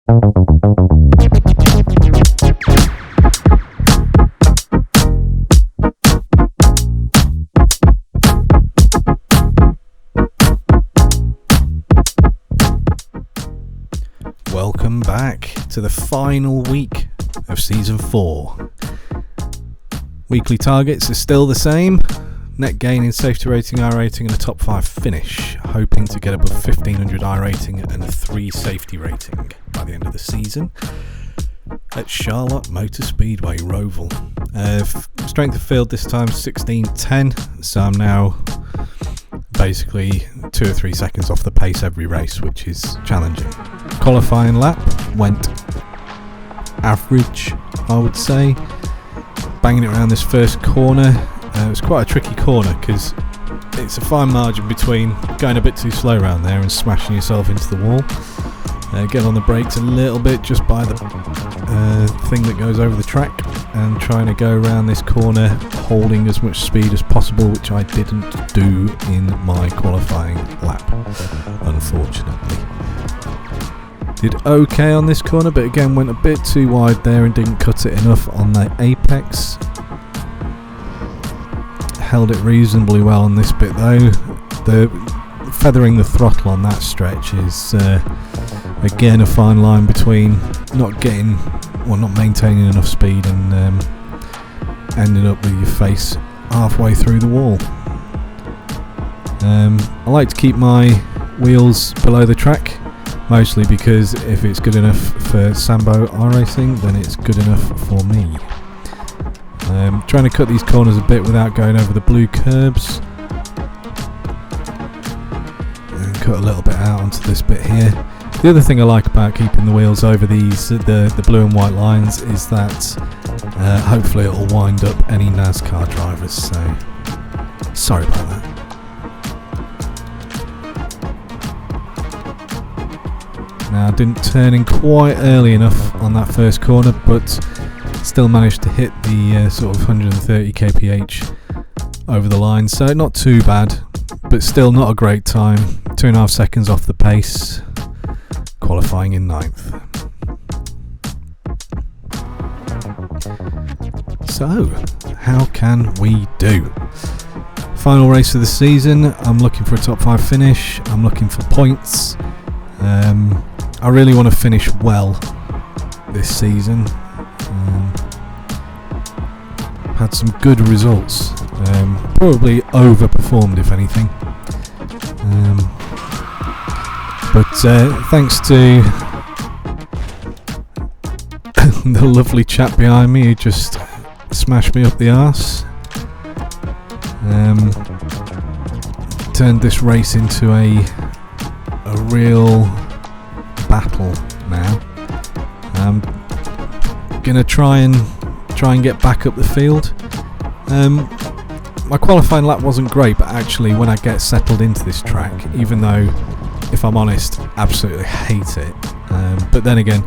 Welcome back to the final week of Season 4. Weekly targets are still the same. Net gain in safety rating, iRacing and a top 5 finish. Hoping to get above 1500 iRating and a 3 safety rating by the end of the season. At Charlotte Motor Speedway, Roval. Strength of field this time 16.10, so I'm now basically 2 or 3 seconds off the pace every race, which is challenging. Qualifying lap went average, I would say. Banging it around this first corner. It was quite a tricky corner because it's a fine margin between going a bit too slow around there and smashing yourself into the wall. Get on the brakes a little bit just by the thing that goes over the track and trying to go around this corner holding as much speed as possible, which I didn't do in my qualifying lap, unfortunately. Did okay on this corner, but again went a bit too wide there and didn't cut it enough on the apex. Held it reasonably well on this bit though. The feathering the throttle on that stretch is again a fine line between not maintaining enough speed and ending up with your face halfway through the wall. I like to keep my wheels below the track, mostly because if it's good enough for Sambo iRacing, then it's good enough for me. Trying to cut these corners a bit without going over the blue curbs. And cut a little bit out onto this bit here. The other thing I like about keeping the wheels over these, the blue and white lines, is that hopefully it'll wind up any NASCAR drivers, so sorry about that. Now I didn't turn in quite early enough on that first corner, but still managed to hit the sort of 130 kph over the line, so not too bad, but still not a great time. 2.5 seconds off the pace, qualifying in 9th. So, how can we do? Final race of the season. I'm looking for a top 5 finish. I'm looking for points. I really want to finish well this season. Had some good results. Probably overperformed if anything. But thanks to the lovely chap behind me who just smashed me up the arse. Turned this race into a real battle now. I'm gonna try and get back up the field. My qualifying lap wasn't great, but actually when I get settled into this track, even though if I'm honest absolutely hate it, but then again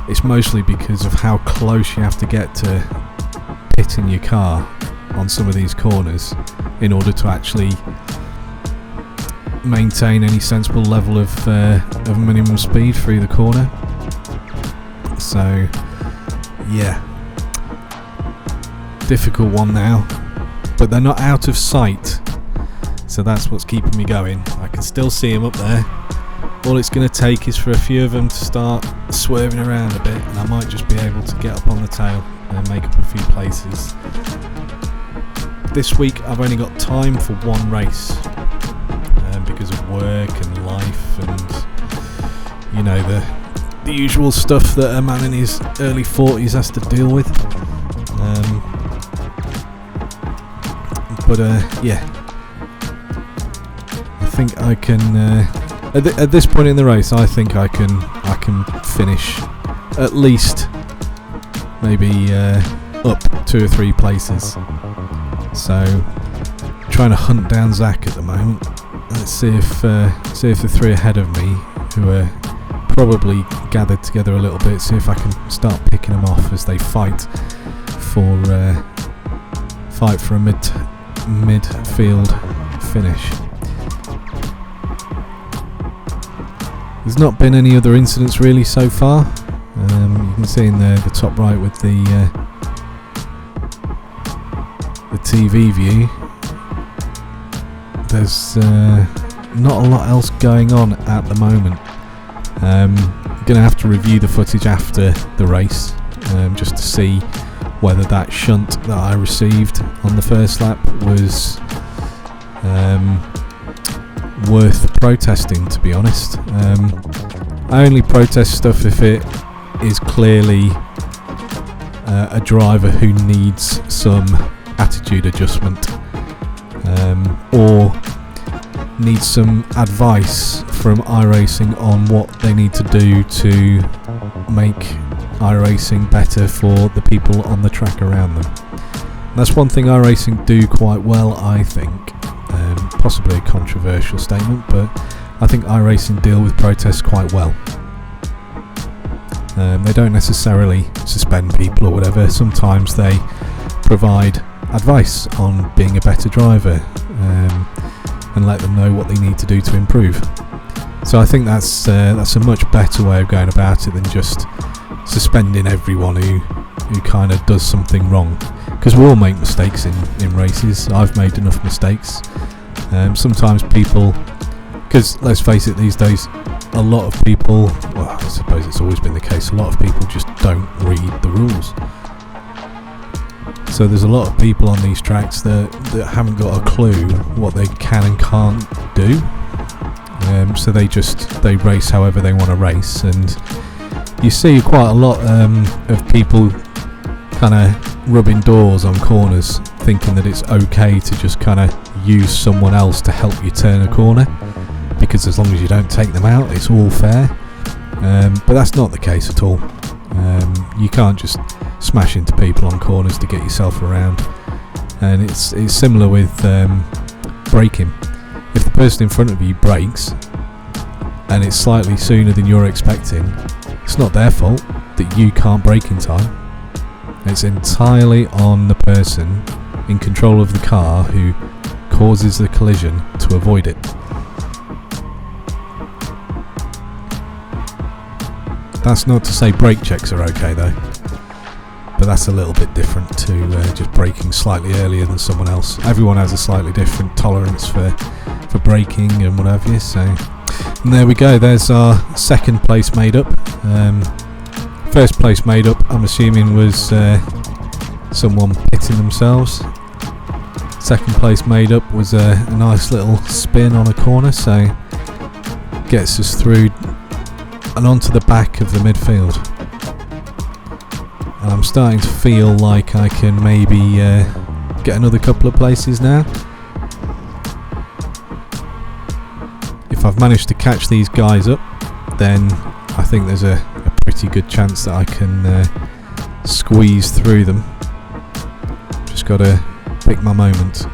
it's mostly because of how close you have to get to pitting your car on some of these corners in order to actually maintain any sensible level of minimum speed through the corner. So yeah, difficult one now, but they're not out of sight, so that's what's keeping me going. I can still see them up there. All it's going to take is for a few of them to start swerving around a bit, and I might just be able to get up on the tail and make up a few places. This week I've only got time for one race because of work and life and, you know, the usual stuff that a man in his early 40s has to deal with. But yeah, I think I can at this point in the race I think I can finish at least maybe up 2 or 3 places. So trying to hunt down Zach at the moment. Let's see if the 3 ahead of me, who are probably gathered together a little bit, see if I can start picking them off as they fight for a midfield finish. There's not been any other incidents really so far. You can see in the top right with the TV view, there's not a lot else going on at the moment. I'm going to have to review the footage after the race just to see whether that shunt that I received on the first lap was worth protesting, to be honest. I only protest stuff if it is clearly a driver who needs some attitude adjustment or needs some advice from iRacing on what they need to do to make iRacing better for the people on the track around them. And that's one thing iRacing do quite well, I think. Possibly a controversial statement, but I think iRacing deal with protests quite well. They don't necessarily suspend people or whatever. Sometimes they provide advice on being a better driver and let them know what they need to do to improve. So I think that's a much better way of going about it than just suspending everyone who kind of does something wrong. Because we all make mistakes in races. I've made enough mistakes. Sometimes people, because let's face it, these days a lot of people, well, I suppose it's always been the case, a lot of people just don't read the rules. So there's a lot of people on these tracks that haven't got a clue what they can and can't do. So they race however they want to race, and you see quite a lot of people kind of rubbing doors on corners, thinking that it's okay to just kind of use someone else to help you turn a corner, because as long as you don't take them out, it's all fair. But that's not the case at all. You can't just smash into people on corners to get yourself around. And it's similar with braking. If the person in front of you brakes and it's slightly sooner than you're expecting, it's not their fault that you can't brake in time. It's entirely on the person in control of the car who causes the collision to avoid it. That's not to say brake checks are okay though, but that's a little bit different to just braking slightly earlier than someone else. Everyone has a slightly different tolerance for braking and what have you. So, and there we go, there's our second place made up. First place made up, I'm assuming, was someone pitting themselves. Second place made up was a nice little spin on a corner, so gets us through and onto the back of the midfield. And I'm starting to feel like I can maybe get another couple of places now. If I've managed to catch these guys up, then I think there's a pretty good chance that I can squeeze through them. Just got to pick my moment.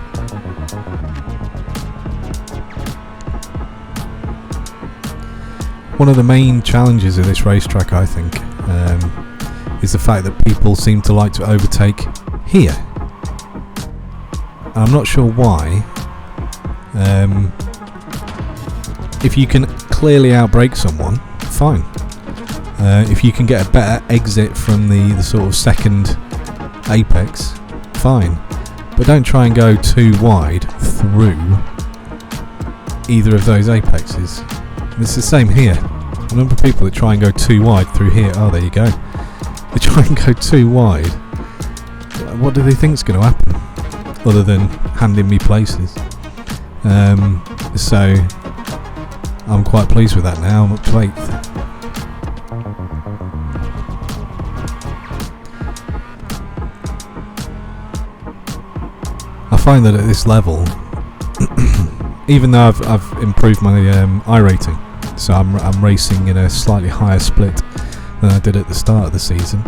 One of the main challenges of this racetrack, I think, is the fact that people seem to like to overtake here. And I'm not sure why. If you can clearly outbrake someone, fine. If you can get a better exit from the sort of second apex, fine. But don't try and go too wide through either of those apexes. And it's the same here. A number of people that try and go too wide through here. Oh, there you go. They try and go too wide. What do they think is going to happen? Other than handing me places. So I'm quite pleased with that now. I'm up to 8th. I find that at this level, even though I've improved my iRating, so I'm racing in a slightly higher split than I did at the start of the season,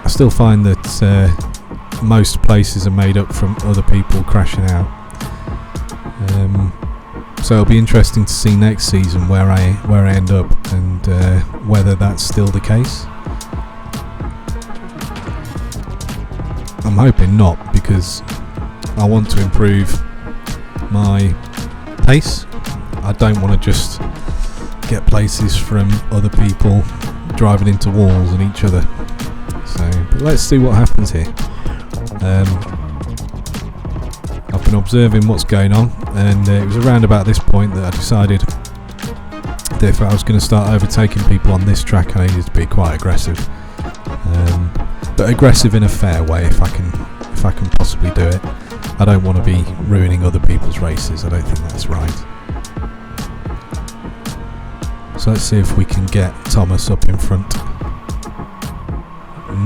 I still find that most places are made up from other people crashing out. So it'll be interesting to see next season where I end up and whether that's still the case. I'm hoping not, because I want to improve my pace. I don't want to just get places from other people driving into walls and each other. So, but let's see what happens here. I've been observing what's going on, and it was around about this point that I decided that if I was going to start overtaking people on this track, I needed to be quite aggressive, but aggressive in a fair way if I can possibly do it. I don't want to be ruining other people's races. I don't think that's right. So let's see if we can get Thomas up in front.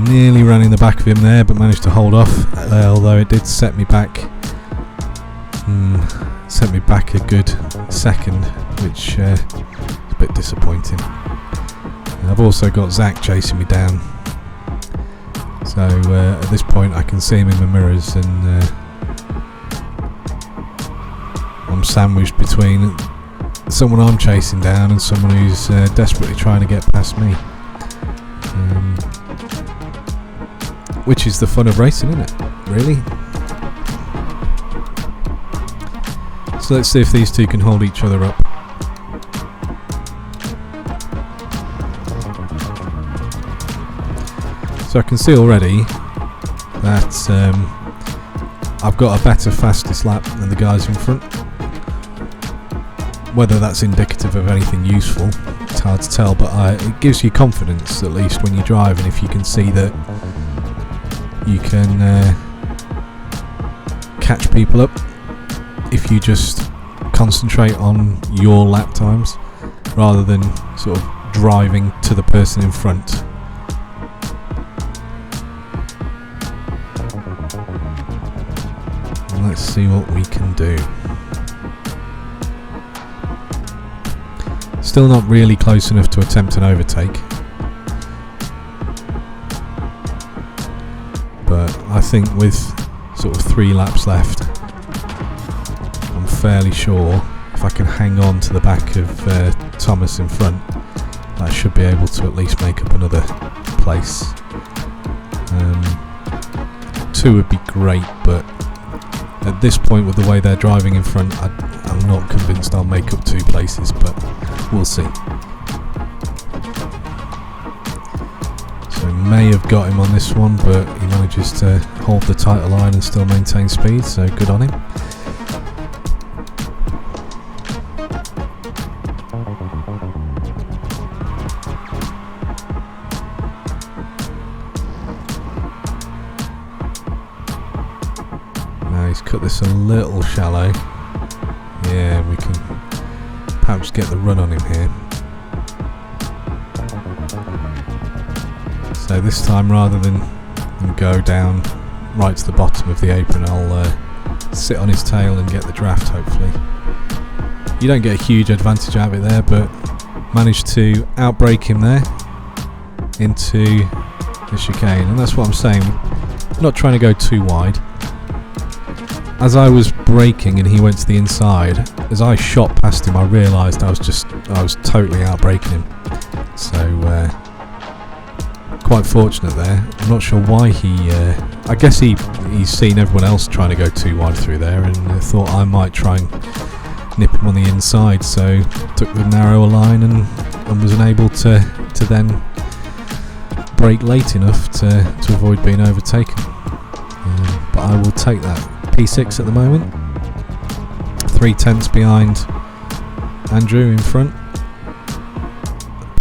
Nearly ran in the back of him there, but managed to hold off, although it did set me back a good second, which is a bit disappointing. And I've also got Zach chasing me down, so at this point I can see him in the mirrors, and I'm sandwiched between someone I'm chasing down and someone who's desperately trying to get past me, which is the fun of racing, isn't it? Really? So let's see if these two can hold each other up. So I can see already that I've got a better fastest lap than the guys in front. Whether that's indicative of anything useful, it's hard to tell, but it gives you confidence, at least when you're driving, if you can see that you can catch people up if you just concentrate on your lap times rather than sort of driving to the person in front. And let's see what we can do. Still not really close enough to attempt an overtake, but I think with sort of 3 laps left, I'm fairly sure if I can hang on to the back of Thomas in front, I should be able to at least make up another place. 2 would be great, but at this point with the way they're driving in front, I'm not convinced I'll make up 2 places, but we'll see. So may have got him on this one, but he manages to hold the title line and still maintain speed, so good on him. Now he's cut this a little shallow. Yeah, we can perhaps get the run on him here. So this time, rather than go down right to the bottom of the apron, I'll sit on his tail and get the draft, hopefully. You don't get a huge advantage out of it there, but managed to outbrake him there into the chicane, and that's what I'm saying, not trying to go too wide. As I was braking and he went to the inside, as I shot past him I realised I was totally outbraking him. So quite fortunate there. I'm not sure why I guess he's seen everyone else trying to go too wide through there and thought I might try and nip him on the inside, so took the narrower line and was unable to then brake late enough to avoid being overtaken. But I will take that. P6 at the moment, 3/10 behind Andrew in front.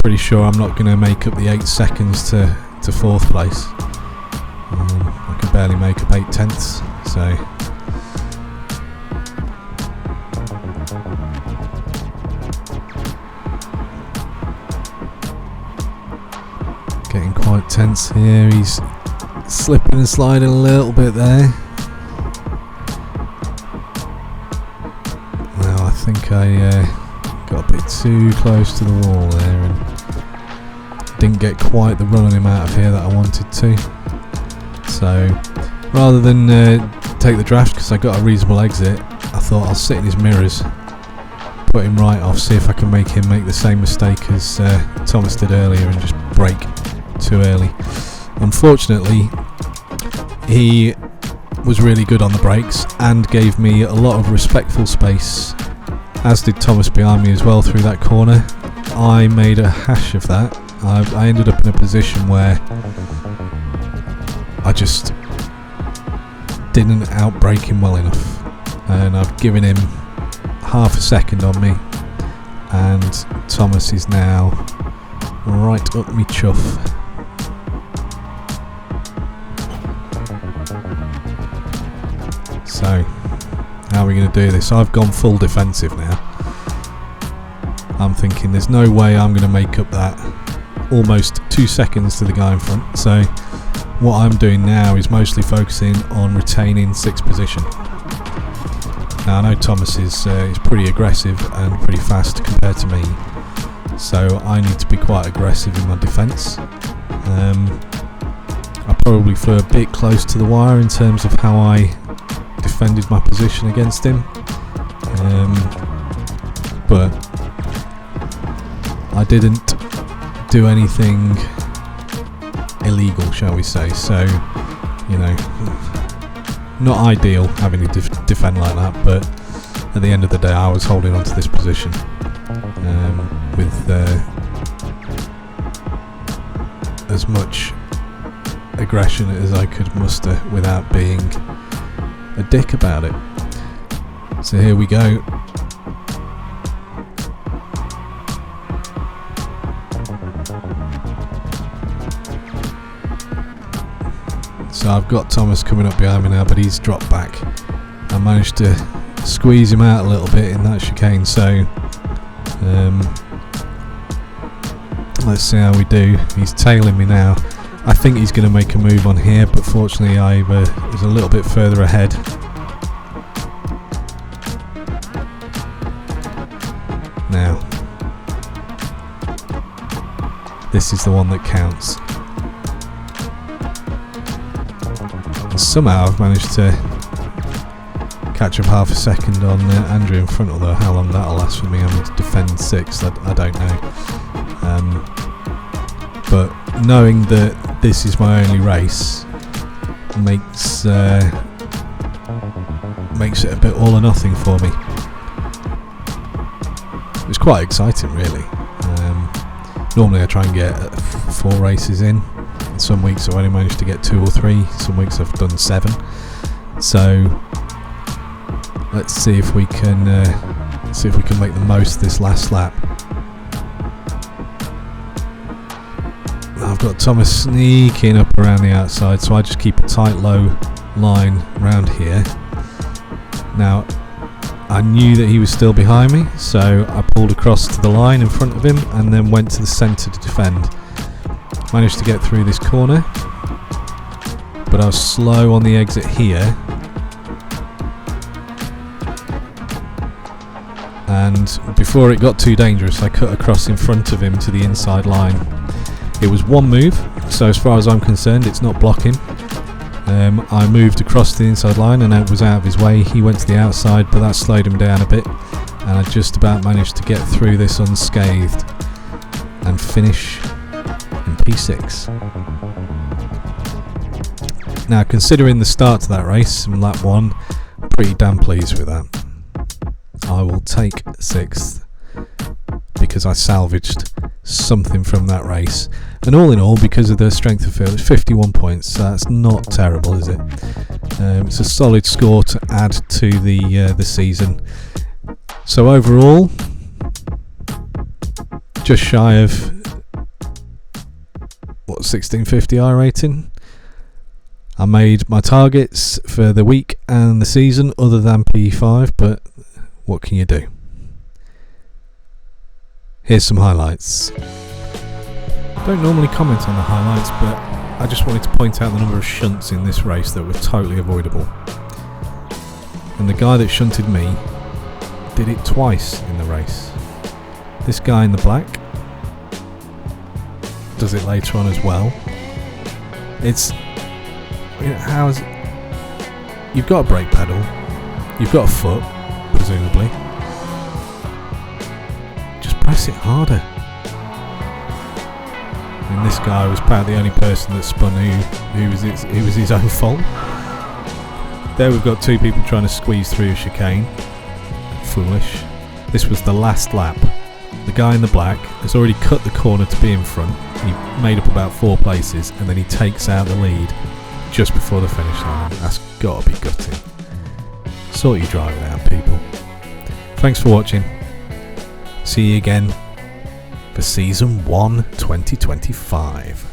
Pretty sure I'm not going to make up the 8 seconds to 4th place. I can barely make up 8/10, so getting quite tense here. He's slipping and sliding a little bit there. I think I got a bit too close to the wall there and didn't get quite the run on him out of here that I wanted to. So rather than take the draft because I got a reasonable exit, I thought I'll sit in his mirrors, put him right off, see if I can make him make the same mistake as Thomas did earlier and just brake too early. Unfortunately, he was really good on the brakes and gave me a lot of respectful space, as did Thomas behind me as well through that corner. I made a hash of that. I ended up in a position where I just didn't outbrake him well enough, and I've given him half a second on me, and Thomas is now right up me chuff. So how are we going to do this? I've gone full defensive now. I'm thinking there's no way I'm going to make up that almost 2 seconds to the guy in front. So what I'm doing now is mostly focusing on retaining 6th position. Now I know Thomas is pretty aggressive and pretty fast compared to me, so I need to be quite aggressive in my defence. I probably flew a bit close to the wire in terms of how I defended my position against him, but I didn't do anything illegal, shall we say, so, you know, not ideal having to defend like that, but at the end of the day I was holding on to this position with as much aggression as I could muster without being a dick about it. So here we go. So I've got Thomas coming up behind me now, but he's dropped back. I managed to squeeze him out a little bit in that chicane, so let's see how we do. He's tailing me now. I think he's going to make a move on here, but fortunately I was a little bit further ahead. Now, this is the one that counts. And somehow I've managed to catch up half a second on Andrew in front, although how long that'll last for me, I'm going to defend 6th, I don't know. But knowing that this is my only race makes it a bit all or nothing for me. It's quite exciting, really. Normally I try and get 4 races in. Some weeks I've only managed to get 2 or 3. Some weeks I've done 7. So let's see if we can make the most of this last lap. I've got Thomas sneaking up around the outside, so I just keep a tight low line round here. Now I knew that he was still behind me, so I pulled across to the line in front of him and then went to the centre to defend. Managed to get through this corner, but I was slow on the exit here, and before it got too dangerous I cut across in front of him to the inside line. It was one move, so as far as I'm concerned it's not blocking. I moved across the inside line and I was out of his way. He went to the outside, but that slowed him down a bit, and I just about managed to get through this unscathed and finish in P6. Now, considering the start to that race in lap 1, I'm pretty damn pleased with that. I will take 6th because I salvaged something from that race, and all in all, because of the strength of field, it's 51 points, so that's not terrible, is it? It's a solid score to add to the season. So overall, just shy of 1650 iRating. I made my targets for the week and the season other than P5, but what can you do? Here's some highlights. I don't normally comment on the highlights, but I just wanted to point out the number of shunts in this race that were totally avoidable. And the guy that shunted me did it twice in the race. This guy in the black does it later on as well. It's, you know, you've got a brake pedal, you've got a foot, presumably. Just press it harder. And this guy was about the only person that spun who was his own fault. There we've got 2 people trying to squeeze through a chicane. Foolish. This was the last lap the guy in the black has already cut the corner to be in front. He made up about 4 places, and then he takes out the lead just before the finish line. That's got to be gutting. Sort your driving out, people. Thanks for watching. See you again for Season 1 2025.